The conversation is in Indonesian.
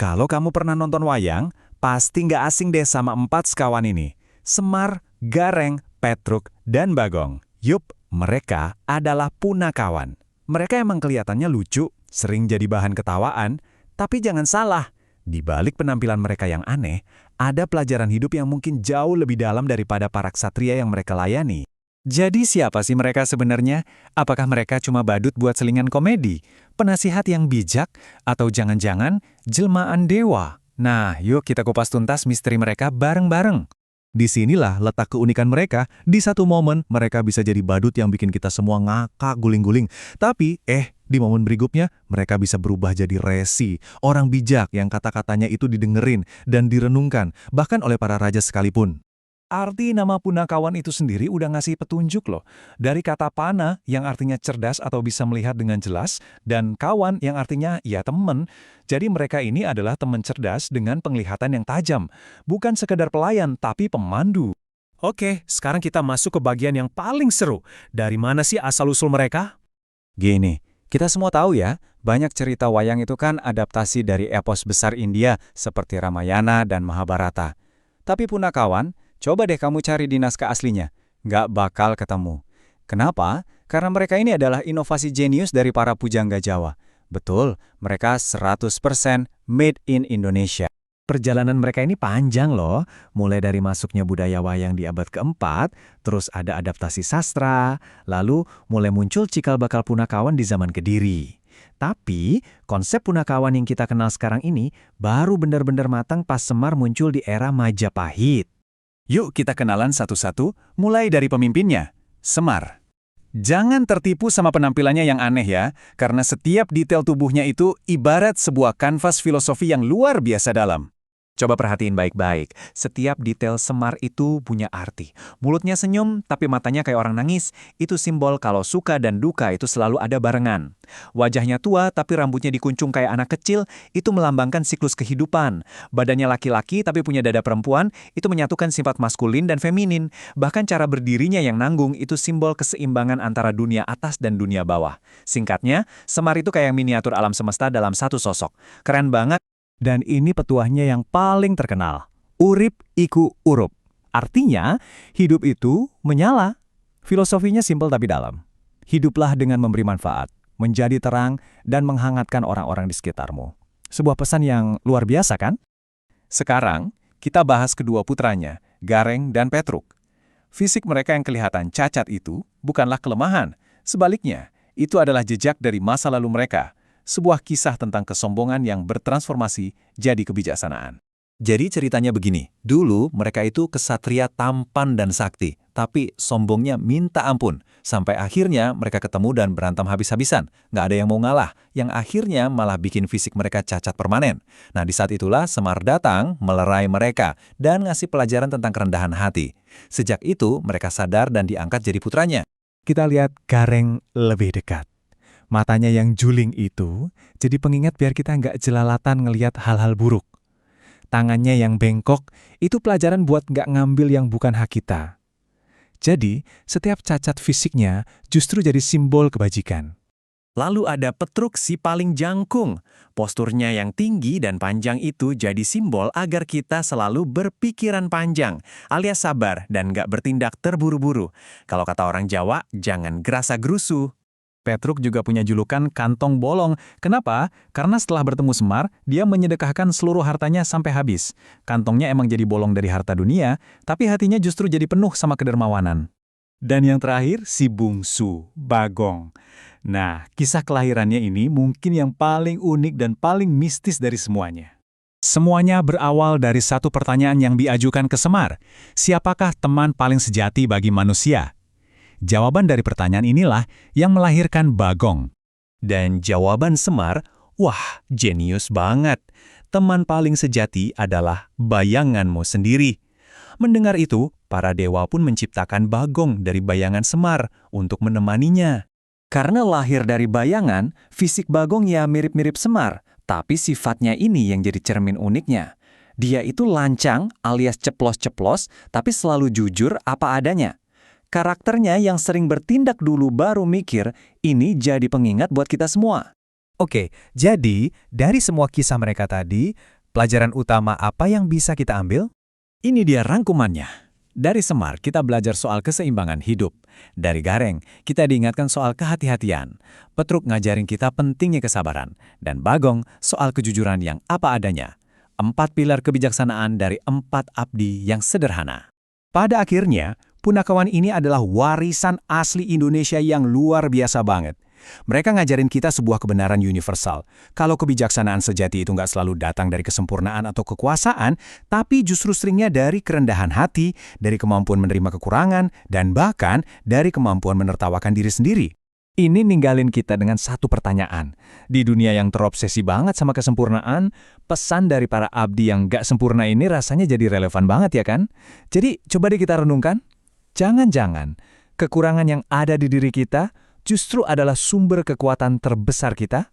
Kalau kamu pernah nonton wayang, pasti nggak asing deh sama empat sekawan ini. Semar, Gareng, Petruk, dan Bagong. Yup, mereka adalah punakawan. Mereka emang kelihatannya lucu, sering jadi bahan ketawaan, tapi jangan salah, di balik penampilan mereka yang aneh, ada pelajaran hidup yang mungkin jauh lebih dalam daripada para ksatria yang mereka layani. Jadi siapa sih mereka sebenarnya? Apakah mereka cuma badut buat selingan komedi? Penasihat yang bijak? Atau jangan-jangan jelmaan dewa? Nah, yuk kita kupas tuntas misteri mereka bareng-bareng. Disinilah letak keunikan mereka. Di satu momen, mereka bisa jadi badut yang bikin kita semua ngakak guling-guling. Tapi, di momen berikutnya, mereka bisa berubah jadi resi. Orang bijak yang kata-katanya itu didengerin dan direnungkan, bahkan oleh para raja sekalipun. Arti nama punakawan itu sendiri udah ngasih petunjuk loh. Dari kata pana yang artinya cerdas atau bisa melihat dengan jelas, dan kawan yang artinya ya temen. Jadi mereka ini adalah teman cerdas dengan penglihatan yang tajam. Bukan sekedar pelayan, tapi pemandu. Oke, sekarang kita masuk ke bagian yang paling seru. Dari mana sih asal-usul mereka? Gini, kita semua tahu ya, banyak cerita wayang itu kan adaptasi dari epos besar India seperti Ramayana dan Mahabharata. Tapi punakawan, coba deh kamu cari di naskah aslinya. Nggak bakal ketemu. Kenapa? Karena mereka ini adalah inovasi jenius dari para pujangga Jawa. Betul, mereka 100% made in Indonesia. Perjalanan mereka ini panjang loh. Mulai dari masuknya budaya wayang di abad keempat, terus ada adaptasi sastra, lalu mulai muncul cikal bakal punakawan di zaman Kediri. Tapi, konsep punakawan yang kita kenal sekarang ini baru benar-benar matang pas Semar muncul di era Majapahit. Yuk kita kenalan satu-satu, mulai dari pemimpinnya, Semar. Jangan tertipu sama penampilannya yang aneh ya, karena setiap detail tubuhnya itu ibarat sebuah kanvas filosofi yang luar biasa dalam. Coba perhatiin baik-baik, setiap detail Semar itu punya arti. Mulutnya senyum, tapi matanya kayak orang nangis. Itu simbol kalau suka dan duka itu selalu ada barengan. Wajahnya tua, tapi rambutnya dikuncung kayak anak kecil, itu melambangkan siklus kehidupan. Badannya laki-laki, tapi punya dada perempuan, itu menyatukan sifat maskulin dan feminin. Bahkan cara berdirinya yang nanggung, itu simbol keseimbangan antara dunia atas dan dunia bawah. Singkatnya, Semar itu kayak miniatur alam semesta dalam satu sosok. Keren banget. Dan ini petuahnya yang paling terkenal. Urip iku urup. Artinya, hidup itu menyala. Filosofinya simpel tapi dalam. Hiduplah dengan memberi manfaat, menjadi terang, dan menghangatkan orang-orang di sekitarmu. Sebuah pesan yang luar biasa kan? Sekarang, kita bahas kedua putranya, Gareng dan Petruk. Fisik mereka yang kelihatan cacat itu bukanlah kelemahan. Sebaliknya, itu adalah jejak dari masa lalu mereka. Sebuah kisah tentang kesombongan yang bertransformasi jadi kebijaksanaan. Jadi ceritanya begini, dulu mereka itu kesatria tampan dan sakti, tapi sombongnya minta ampun. Sampai akhirnya mereka ketemu dan berantem habis-habisan. Nggak ada yang mau ngalah, yang akhirnya malah bikin fisik mereka cacat permanen. Nah di saat itulah Semar datang, melerai mereka, dan ngasih pelajaran tentang kerendahan hati. Sejak itu mereka sadar dan diangkat jadi putranya. Kita lihat Gareng lebih dekat. Matanya yang juling itu jadi pengingat biar kita nggak jelalatan ngelihat hal-hal buruk. Tangannya yang bengkok itu pelajaran buat nggak ngambil yang bukan hak kita. Jadi, setiap cacat fisiknya justru jadi simbol kebajikan. Lalu ada Petruk si paling jangkung. Posturnya yang tinggi dan panjang itu jadi simbol agar kita selalu berpikiran panjang, alias sabar dan nggak bertindak terburu-buru. Kalau kata orang Jawa, jangan gerasa-gerusu. Petruk juga punya julukan kantong bolong. Kenapa? Karena setelah bertemu Semar, dia menyedekahkan seluruh hartanya sampai habis. Kantongnya emang jadi bolong dari harta dunia, tapi hatinya justru jadi penuh sama kedermawanan. Dan yang terakhir, si bungsu, Bagong. Nah, kisah kelahirannya ini mungkin yang paling unik dan paling mistis dari semuanya. Semuanya berawal dari satu pertanyaan yang diajukan ke Semar. Siapakah teman paling sejati bagi manusia? Jawaban dari pertanyaan inilah yang melahirkan Bagong. Dan jawaban Semar, wah, jenius banget. Teman paling sejati adalah bayanganmu sendiri. Mendengar itu, para dewa pun menciptakan Bagong dari bayangan Semar untuk menemaninya. Karena lahir dari bayangan, fisik Bagong ya mirip-mirip Semar, tapi sifatnya ini yang jadi cermin uniknya. Dia itu lancang alias ceplos-ceplos, tapi selalu jujur apa adanya. Karakternya yang sering bertindak dulu baru mikir, ini jadi pengingat buat kita semua. Oke, jadi dari semua kisah mereka tadi, pelajaran utama apa yang bisa kita ambil? Ini dia rangkumannya. Dari Semar, kita belajar soal keseimbangan hidup. Dari Gareng, kita diingatkan soal kehati-hatian. Petruk ngajarin kita pentingnya kesabaran. Dan Bagong, soal kejujuran yang apa adanya. 4 pilar kebijaksanaan dari 4 abdi yang sederhana. Pada akhirnya, punakawan ini adalah warisan asli Indonesia yang luar biasa banget. Mereka ngajarin kita sebuah kebenaran universal. Kalau kebijaksanaan sejati itu nggak selalu datang dari kesempurnaan atau kekuasaan, tapi justru seringnya dari kerendahan hati, dari kemampuan menerima kekurangan, dan bahkan dari kemampuan menertawakan diri sendiri. Ini ninggalin kita dengan satu pertanyaan. Di dunia yang terobsesi banget sama kesempurnaan, pesan dari para abdi yang nggak sempurna ini rasanya jadi relevan banget ya kan? Jadi coba deh kita renungkan. Jangan-jangan kekurangan yang ada di diri kita justru adalah sumber kekuatan terbesar kita?